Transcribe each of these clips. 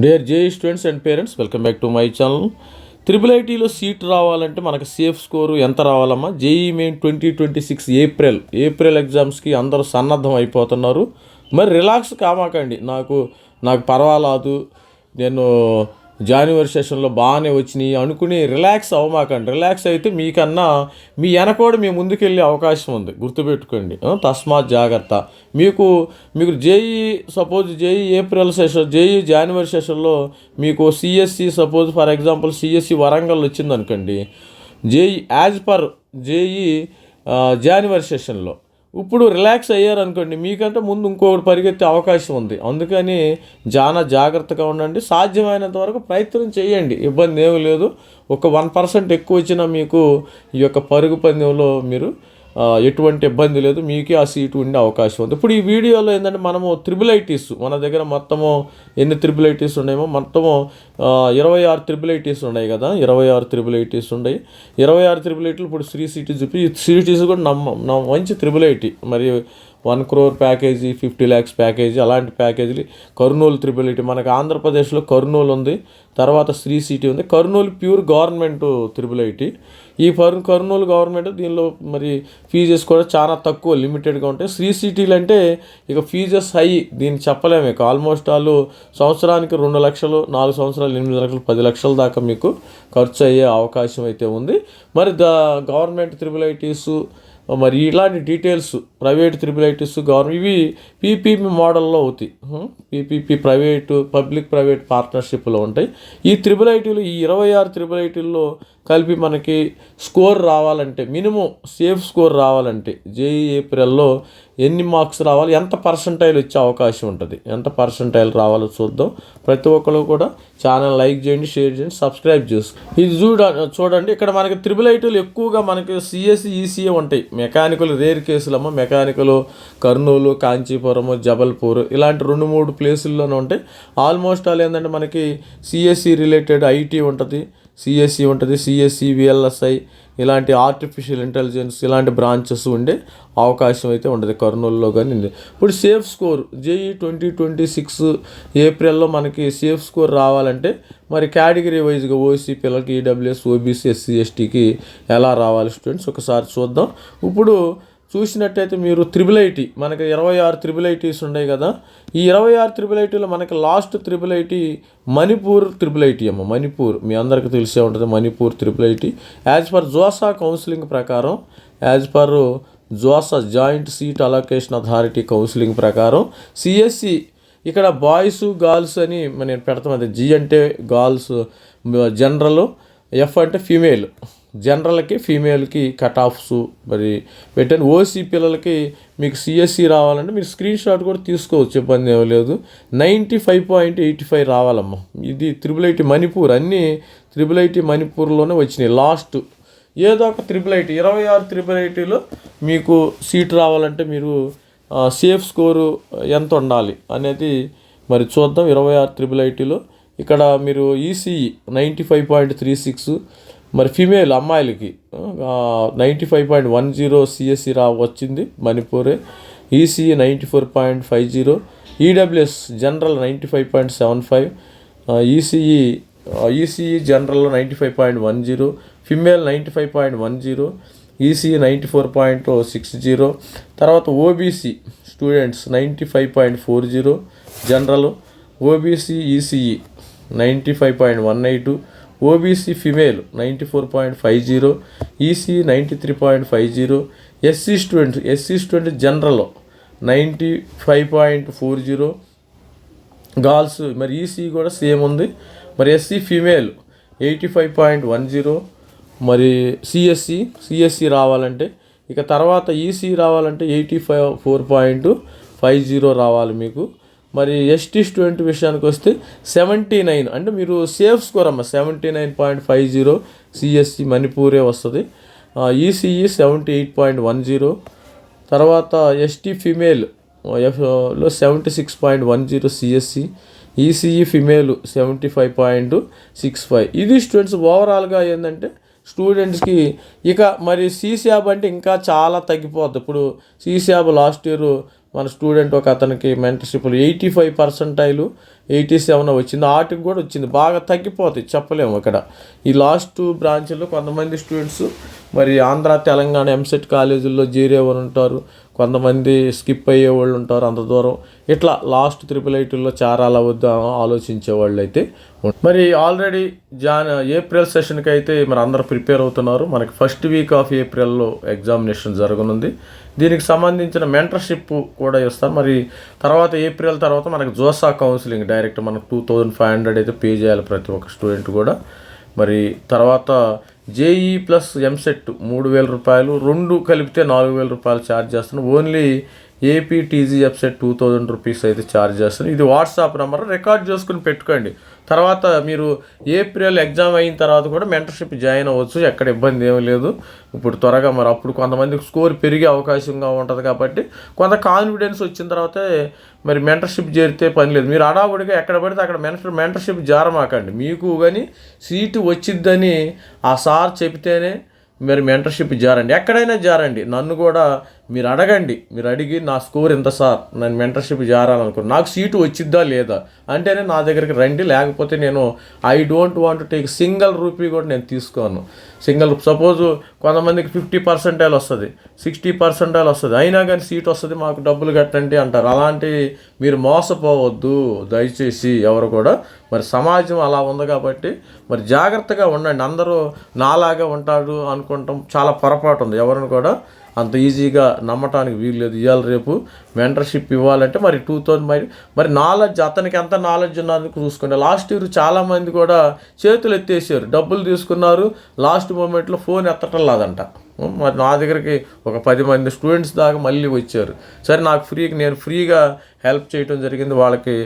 Dear JEE students and parents, welcome back to my channel. Triple ఐటీలో seat రావాలంటే మనకు safe score ఎంత రావాలమ్మా? JEE main 2026 April ఎగ్జామ్స్కి అందరూ సన్నద్ధం అయిపోతున్నారు. మరి రిలాక్స్ కామాకండి. నాకు పర్వాలేదు, నేను జనవరి సెషన్లో బాగానే వచ్చినాయి అనుకుని రిలాక్స్ అవ్వమాకండి. రిలాక్స్ అయితే మీకన్నా మీ వెనకోడు మీ ముందుకెళ్ళే అవకాశం ఉంది, గుర్తుపెట్టుకోండి. తస్మాత్ జాగ్రత్త. మీకు జేఈ ఏప్రిల్ సెషన్, జేఈ జనవరి సెషన్లో మీకు CSE for example CSE Warangal వచ్చిందనుకోండి, జేఈ యాజ్ పర్ జేఈ జనవరి సెషన్లో ఇప్పుడు రిలాక్స్ అయ్యారనుకోండి, మీకంటే ముందు ఇంకొకటి పరిగెత్తే అవకాశం ఉంది. అందుకని చాలా జాగ్రత్తగా ఉండండి. సాధ్యమైనంత వరకు ప్రయత్నం చేయండి, ఇబ్బంది ఏమీ లేదు. ఒక 1% ఎక్కువ వచ్చినా మీకు ఈ యొక్క పరుగు పందెంలో మీరు ఎటువంటి ఇబ్బంది లేదు, మీకే ఆ సీటు ఉండే అవకాశం ఉంది. ఇప్పుడు ఈ వీడియోలో ఏంటంటే మనము త్రిబుల్ ఐటీస్, మన దగ్గర మొత్తము ఎన్ని త్రిబుల్ ఐటీస్ ఉన్నాయేమో మొత్తము 26 త్రిబుల్ ఐటీస్ ఉన్నాయి కదా, 26 త్రిబుల్ ఐటీస్ ఉన్నాయి. 26 త్రిబుల్ ఐటీలు ఇప్పుడు శ్రీ సిటీ చూపి, సిటీస్ కూడా మంచి త్రిబుల్ ఐటీ. మరి 1 crore ప్యాకేజీ, 50 lakhs ప్యాకేజీ, అలాంటి ప్యాకేజీలు. కర్నూలు త్రిబుల్ ఐటీ, మనకు ఆంధ్రప్రదేశ్లో కర్నూలు ఉంది, తర్వాత శ్రీ సిటీ ఉంది. Kurnool pure government triple IT. ఈ కర్నూలు గవర్నమెంట్, దీనిలో మరి ఫీజెస్ కూడా చాలా తక్కువ, లిమిటెడ్గా ఉంటాయి. శ్రీ సిటీలు అంటే ఇక ఫీజెస్ హై, దీన్ని చెప్పలేము. ఇక ఆల్మోస్ట్ వాళ్ళు సంవత్సరానికి 2 లక్షలు, 4 సంవత్సరాలు 8 లక్షలు, 10 లక్షల దాకా మీకు ఖర్చు అయ్యే అవకాశం అయితే ఉంది. మరి గవర్నమెంట్ త్రిబుల్ ఐటీస్, మరి ఇలాంటి details private triple ITs, government, ఇవి పీపీపీ మోడల్లో అవుతాయి. పీపీపీ పబ్లిక్ ప్రైవేట్ పార్ట్నర్షిప్లో ఉంటాయి ఈ త్రిబుల్ ఐటీలు. ఈ 26 త్రిబుల్ ఐటీల్లో కలిపి మనకి స్కోర్ రావాలంటే, మినిమం సేఫ్ స్కోర్ రావాలంటే జేఈ ఏప్రిల్లో ఎన్ని మార్క్స్ రావాలి, ఎంత పర్సంటైల్ వచ్చే అవకాశం ఉంటుంది, ఎంత పర్సంటైల్ రావాలో చూద్దాం. ప్రతి ఒక్కరు కూడా ఛానల్ లైక్ చేయండి, షేర్ చేయండి, సబ్స్క్రైబ్ చేసుకోండి. ఇది చూడండి, ఇక్కడ మనకి త్రిబుల్ ఐటీలు ఎక్కువగా మనకి సిఎస్సి, ఈసీఏ ఉంటాయి. మెకానికల్ రేర్ కేసులమ్మా, మెకానికల్ కర్నూలు, కాంచీపురము, జబల్పూర్, ఇలాంటి 2-3 ప్లేసుల్లోనే ఉంటాయి. ఆల్మోస్ట్ ఆల్ ఏంటంటే మనకి సిఎస్సి రిలేటెడ్ ఐటీ ఉంటుంది, సిఎస్సి ఉంటుంది, సిఎస్సి, విఎల్ఎస్ఐ, ఇలాంటి ఆర్టిఫిషియల్ ఇంటెలిజెన్స్, ఇలాంటి బ్రాంచెస్ ఉండే అవకాశం అయితే ఉండదు కర్నూలులో కానీ. ఇప్పుడు సేఫ్ స్కోర్ జేఈ 2026 ఏప్రిల్లో మనకి సేఫ్ స్కోర్ రావాలంటే మరి కేటగిరీ వైజ్గా ఓసీ పిల్లలకి, ఈడబ్ల్యూఎస్, ఓబీసీ, ఎస్సీ, ఎస్టీకి ఎలా రావాలి స్టూడెంట్స్ ఒకసారి చూద్దాం. ఇప్పుడు చూసినట్టయితే మీరు త్రిబుల్ ఐటీ, మనకి 26 త్రిబుల్ ఐటీస్ ఉన్నాయి కదా. ఈ 26 త్రిబుల్ ఐటీలో మనకి last triple IT Manipur triple IT అమ్మ. మణిపూర్ మీ అందరికీ తెలిసే ఉంటుంది, Manipur triple IT. As per JoSAA counselling ప్రకారం, as per JoSAA joint seat allocation authority counselling ప్రకారం సిఎస్సి, ఇక్కడ బాయ్స్ గర్ల్స్ అని నేను పెడతాం. అది జీ అంటే గర్ల్స్ జనరల్, ఎఫ్ అంటే ఫీమేల్. జనరల్కి ఫీమేల్కి కట్ ఆఫ్స్ మరి పెట్టండి. ఓసీ పిల్లలకి మీకు సిఎస్సి రావాలంటే మీరు స్క్రీన్ షాట్ కూడా తీసుకోవచ్చు, ఇబ్బంది ఏమీ లేదు. 95.85 రావాలమ్మా. ఇది త్రిబుల్ ఐటీ మణిపూర్, అన్నీ త్రిబుల్ ఐటీ మణిపూర్లోనే వచ్చినాయి. లాస్ట్ ఏదో ఒక త్రిబుల్ ఐటీ, 26 త్రిబుల్ ఐటీలో మీకు సీట్ రావాలంటే మీరు సేఫ్ స్కోరు ఎంత ఉండాలి అనేది మరి చూద్దాం. 26 త్రిబుల్ ఐటీలో ఇక్కడ మీరు ఈసీఈ 95.36, మరి ఫీమేల్ అమ్మాయిలకి 95.10 సిఎస్సి వచ్చింది మణిపూరే. ECE 94.50, EWS general 95.75, ECE general 95.10, female 95.10, ECE 94.60. తర్వాత OBC students 95.40 general, OBC ECE 95.18, OBC female 94.50, ECE 93.50, SC student general 95.40 girls. మరి ఈసీఈ కూడా సేమ్ ఉంది. మరి ఎస్సీ ఫిమేల్ 85.10. మరి సిఎస్సి రావాలంటే, ఇక తర్వాత ఈసీ రావాలంటే 84.50 రావాలి మీకు. మరి ఎస్టీ స్టూడెంట్ విషయానికి వస్తే 79, అంటే మీరు సేఫ్ స్కోర్ అమ్మ 79.50 సిఎస్సి మణిపూరే వస్తుంది. ఈసీఈ 78.10. తర్వాత ఎస్టీ ఫిమేల్ లో 76.10 సిఎస్సి, ఈసీఈ ఫిమేల్ 75.65. ఇది స్టూడెంట్స్ ఓవరాల్గా ఏంటంటే స్టూడెంట్స్కి. ఇక మరి సీశాబ్ అంటే ఇంకా చాలా తగ్గిపోద్ది. ఇప్పుడు సీశాబ్ లాస్ట్ ఇయర్ మన స్టూడెంట్ ఒక అతనికి మెంటర్షిప్లు 85%, 87 వచ్చింది. వాటికి కూడా వచ్చింది. బాగా తగ్గిపోతాయి, చెప్పలేము. ఇక్కడ ఈ లాస్ట్ బ్రాంచ్లో కొంతమంది స్టూడెంట్స్ మరి ఆంధ్ర తెలంగాణ ఎంసెట్ కాలేజీల్లో చేరేవారు ఉంటారు, కొంతమంది స్కిప్ అయ్యే వాళ్ళు ఉంటారు అంత దూరం. ఇట్లా లాస్ట్ IIITలో చేరాలా వద్దా ఆలోచించే వాళ్ళు అయితే మరి ఆల్రెడీ ఏప్రిల్ సెషన్కి అయితే మరి అందరూ ప్రిపేర్ అవుతున్నారు. మనకి ఫస్ట్ వీక్ ఆఫ్ ఏప్రిల్లో ఎగ్జామినేషన్ జరగనుంది. దీనికి సంబంధించిన మెంటర్షిప్ కూడా ఇస్తారు. మరి తర్వాత ఏప్రిల్ తర్వాత మనకి జోసా కౌన్సిలింగ్ డైరెక్ట్ మనకు 2500 అయితే పే చేయాలి ప్రతి ఒక్క స్టూడెంట్ కూడా. మరి తర్వాత జేఈ ప్లస్ ఎంసెట్ 3000 రూపాయలు, 2 కలిపితే 4000 రూపాయలు ఛార్జ్ చేస్తున్నాం. ఓన్లీ ఏపీ టీజీఎఫ్సెట్ 2000 రూపీస్ అయితే ఛార్జ్ చేస్తున్నాం. ఇది వాట్సాప్ నెంబర్, రికార్డ్ చేసుకుని పెట్టుకోండి. తర్వాత మీరు ఏప్రిల్ ఎగ్జామ్ అయిన తర్వాత కూడా మెంటర్షిప్ జాయిన్ అవ్వచ్చు, ఎక్కడ ఇబ్బంది ఏమీ లేదు. ఇప్పుడు త్వరగా మరి అప్పుడు కొంతమందికి స్కోర్ పెరిగే అవకాశంగా ఉంటుంది కాబట్టి కొంత కాన్ఫిడెన్స్ వచ్చిన తర్వాతే మరి మెంటర్షిప్ చేరితే పని లేదు. మీరు అడావుడిగా ఎక్కడ పడితే అక్కడ మెంటర్షిప్ జారమాకండి. మీకు కానీ సీటు వచ్చిద్దని ఆ సార్ చెబితేనే మరి మెంటర్షిప్ జారండి. ఎక్కడైనా జారండి, నన్ను కూడా మీరు అడగండి. మీరు అడిగి నా స్కోర్ ఎంత సార్, నేను మెంటర్షిప్ జారాలనుకున్నాను, నాకు సీటు వచ్చిద్దా లేదా అంటేనే నా దగ్గరికి రండి. లేకపోతే నేను I don't want take single rupee కూడా నేను తీసుకోను. సపోజు కొంతమందికి 50% వస్తుంది, 60% వస్తుంది, అయినా కానీ సీట్ వస్తుంది, మాకు డబ్బులు కట్టండి అంటారు. అలాంటి మీరు మోసపోవద్దు దయచేసి ఎవరు కూడా. మరి సమాజం అలా ఉంది కాబట్టి మరి జాగ్రత్తగా ఉండండి. అందరూ నాలాగా ఉంటాడు అనుకుంటాం, చాలా పొరపాటు ఉంది. ఎవరిని కూడా అంత ఈజీగా నమ్మటానికి వీలు లేదు. ఇవాళ రేపు మెంటర్షిప్ ఇవ్వాలంటే మరి 2000 మరి నాలెడ్జ్, అతనికి ఎంత నాలెడ్జ్ ఉన్నందుకు చూసుకోండి. లాస్ట్ ఇయర్ చాలామంది కూడా చేతులు ఎత్తేసారు, డబ్బులు తీసుకున్నారు, లాస్ట్ మూమెంట్లో ఫోన్ ఎత్తటం లేదంట. మరి నా దగ్గరికి ఒక 10 మంది స్టూడెంట్స్ దాకా మళ్ళీ వచ్చారు. సరే నాకు నేను ఫ్రీగా హెల్ప్ చేయడం జరిగింది వాళ్ళకి.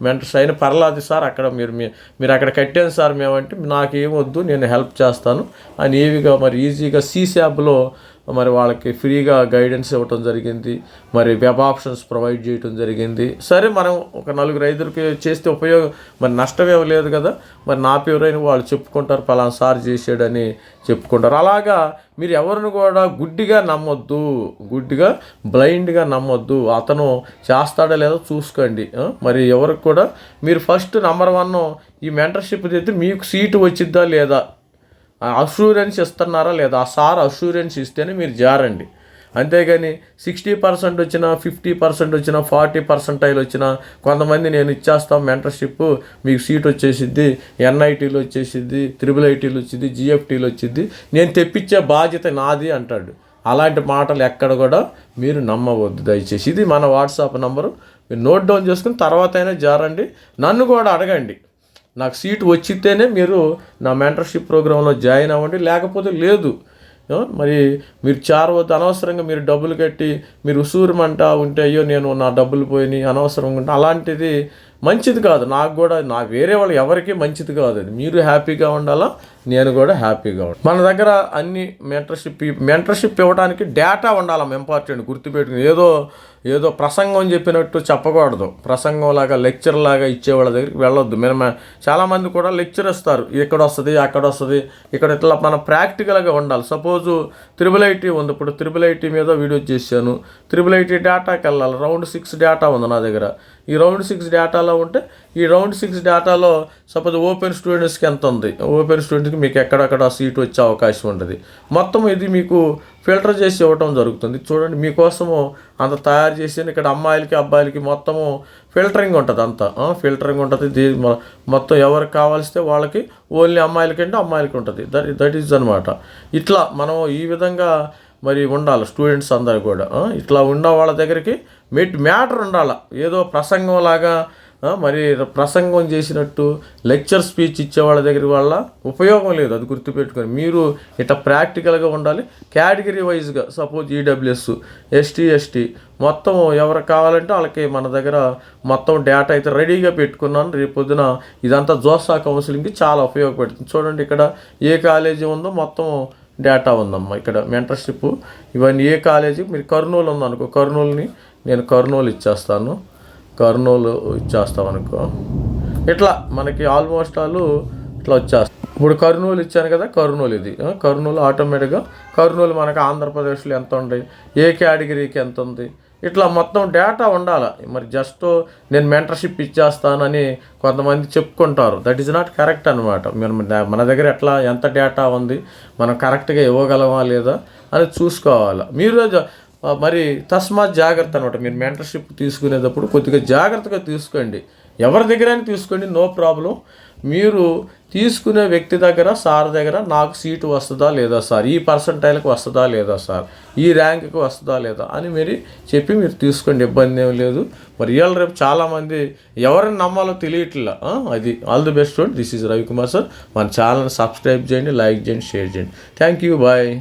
మెంటర్స్ అయిన పర్లేదు సార్, అక్కడ మీరు అక్కడ కట్టాను సార్ మేమంటే, నాకేమొద్దు నేను హెల్ప్ చేస్తాను అని ఏవిగా మరి ఈజీగా సీశాబ్లో మరి వాళ్ళకి ఫ్రీగా గైడెన్స్ ఇవ్వటం జరిగింది. మరి వెబ్ ఆప్షన్స్ ప్రొవైడ్ చేయటం జరిగింది. సరే మనం ఒక 4-5 చేస్తే ఉపయోగం, మరి నష్టమేం లేదు కదా. మరి నా పేరైన వాళ్ళు చెప్పుకుంటారు, పలానా సార్ చేసాడని చెప్పుకుంటారు. అలాగా మీరు ఎవరిని కూడా గుడ్డిగా నమ్మొద్దు, గుడ్డిగా బ్లైండ్గా నమ్మొద్దు. అతను చేస్తాడో లేదో చూసుకోండి. మరి ఎవరికి కూడా మీరు ఫస్ట్ నెంబర్ 1 ఈ మెంటర్షిప్ చేస్తే మీకు సీటు వచ్చిద్దా లేదా, అష్యూరెన్స్ ఇస్తున్నారా లేదా, ఆ సార్ అష్యూరెన్స్ ఇస్తేనే మీరు జారండి. అంతేగాని 60% వచ్చినా, 50% వచ్చినా, 40% వచ్చినా, కొంతమంది నేను ఇచ్చేస్తాం మెంటర్షిప్, మీకు సీట్ వచ్చేసిద్ది, ఎన్ఐటీలో వచ్చేసిద్ది, IIITలో వచ్చింది, GFTలో వచ్చింది, నేను తెప్పించే బాధ్యత నాది అంటాడు. అలాంటి మాటలు ఎక్కడ కూడా మీరు నమ్మవద్దు దయచేసి. ఇది మన వాట్సాప్ నెంబరు, మీరు నోట్ డౌన్ చేసుకుని తర్వాత అయినా జారండి. నన్ను కూడా అడగండి, నాకు సీటు వచ్చితేనే మీరు నా మెంటర్షిప్ ప్రోగ్రాంలో జాయిన్ అవ్వండి, లేకపోతే లేదు. మరి మీరు చారవద్దు. అనవసరంగా మీరు డబ్బులు కట్టి మీరు ఉసూరుమంటా ఉంటే అయ్యో నేను నా డబ్బులు పోయినాయి అనవసరంగా ఉంటే అలాంటిది మంచిది కాదు. నాకు వేరే వాళ్ళు ఎవరికీ మంచిది కాదు. అది మీరు హ్యాపీగా ఉండాలా, నేను కూడా హ్యాపీగా ఉండాలి. మన దగ్గర అన్ని మెంటర్షిప్ ఇవ్వడానికి డేటా ఉండాలి, ఇంపార్టెంట్ గుర్తుపెట్టుకుని. ఏదో ప్రసంగం చెప్పినట్టు చెప్పకూడదు. ప్రసంగం లాగా లెక్చర్ లాగా ఇచ్చేవాళ్ళ దగ్గరికి వెళ్ళొద్దు. చాలామంది కూడా లెక్చర్ ఇస్తారు, ఇక్కడ వస్తుంది అక్కడ వస్తుంది, ఇక్కడ ఇట్లా మనం ప్రాక్టికల్గా ఉండాలి. సపోజు IIIT ఉంది, ఇప్పుడు IIIT మీద వీడియో చేశాను, IIIT డేటాకి వెళ్ళాలి. రౌండ్ 6 డేటా ఉంది నా దగ్గర. ఈ రౌండ్ 6 డేటాలో ఉంటే ఈ రౌండ్ 6 డేటాలో సపోజ్ ఓపెన్ స్టూడెంట్స్కి ఎంత ఉంది, ఓపెన్ స్టూడెంట్స్కి మీకు ఎక్కడక్కడ సీట్ వచ్చే అవకాశం ఉంటుంది. మొత్తం ఇది మీకు ఫిల్టర్ చేసి ఇవ్వటం జరుగుతుంది. చూడండి, మీకోసము అంత తయారు చేసి ఇక్కడ అమ్మాయిలకి అబ్బాయిలకి మొత్తము ఫిల్టరింగ్ ఉంటుంది. అంతా ఫిల్టరింగ్ ఉంటుంది. మొత్తం ఎవరికి కావాల్స్తే వాళ్ళకి, ఓన్లీ అమ్మాయిలకి అంటే అమ్మాయిలకి ఉంటుంది. దట్ ఈజ్ అనమాట. ఇట్లా మనం ఈ విధంగా మరి ఉండాలి స్టూడెంట్స్ అందరు కూడా. ఇట్లా ఉన్న వాళ్ళ దగ్గరికి మ్యాటర్ ఉండాలి. ఏదో ప్రసంగంలాగా మరి ప్రసంగం చేసినట్టు లెక్చర్ స్పీచ్ ఇచ్చే వాళ్ళ దగ్గర వల్ల ఉపయోగం లేదు. అది గుర్తుపెట్టుకొని మీరు ఇట్లా ప్రాక్టికల్గా ఉండాలి. కేటగిరీ వైజ్గా సపోజ్ ఈడబ్ల్యూఎస్, ST మొత్తం ఎవరికి కావాలంటే వాళ్ళకి మన దగ్గర మొత్తం డేటా అయితే రెడీగా పెట్టుకున్నాను. రేపు పొద్దున ఇదంతా జోసా కౌన్సిలింగ్కి చాలా ఉపయోగపడుతుంది. చూడండి, ఇక్కడ ఏ కాలేజీ ఉందో మొత్తం డేటా ఉందమ్మా. ఇక్కడ మెంటర్షిప్ ఇవన్నీ ఏ కాలేజీ, మీరు కర్నూలు ఉందనుకో, కర్నూలుని నేను కర్నూలు ఇచ్చేస్తామనుకో. ఇట్లా మనకి ఆల్మోస్ట్ వాళ్ళు ఇట్లా వచ్చేస్తాం. ఇప్పుడు కర్నూలు ఇచ్చాను కదా, కర్నూలు ఇది. కర్నూలు ఆటోమేటిక్గా కర్నూలు మనకు ఆంధ్రప్రదేశ్లో ఎంత ఉంది, ఏ కేటగిరీకి ఎంత ఉంది, ఇట్లా మొత్తం డేటా ఉండాలి. మరి జస్ట్ నేను మెంటర్షిప్ ఇచ్చేస్తానని కొంతమంది చెప్పుకుంటారు. దట్ ఈజ్ నాట్ కరెక్ట్ అనమాట. మన దగ్గర ఎంత డేటా ఉంది, మనం కరెక్ట్గా ఇవ్వగలమా లేదా అని చూసుకోవాలి. మీరు మరి తస్మాత్ జాగ్రత్త అనమాట. మీరు మెంటర్షిప్ తీసుకునేటప్పుడు కొద్దిగా జాగ్రత్తగా తీసుకోండి. ఎవరి దగ్గరైనా తీసుకోండి, నో ప్రాబ్లం. మీరు తీసుకునే వ్యక్తి దగ్గర, సార్ దగ్గర నాకు సీటు వస్తుందా లేదా సార్, ఈ పర్సంటైల్కి వస్తుందా లేదా సార్, ఈ ర్యాంక్కి వస్తుందా లేదా అని మీరు తీసుకోండి, ఇబ్బంది ఏం లేదు. మరి ఇవాళ రేపు చాలామంది ఎవరిని నమ్మాలో తెలియట్లా. అది all the best. This is Ravikumar sir. మన ఛానల్ని సబ్స్క్రైబ్ చేయండి, లైక్ చేయండి, షేర్ చేయండి. Thank you, bye.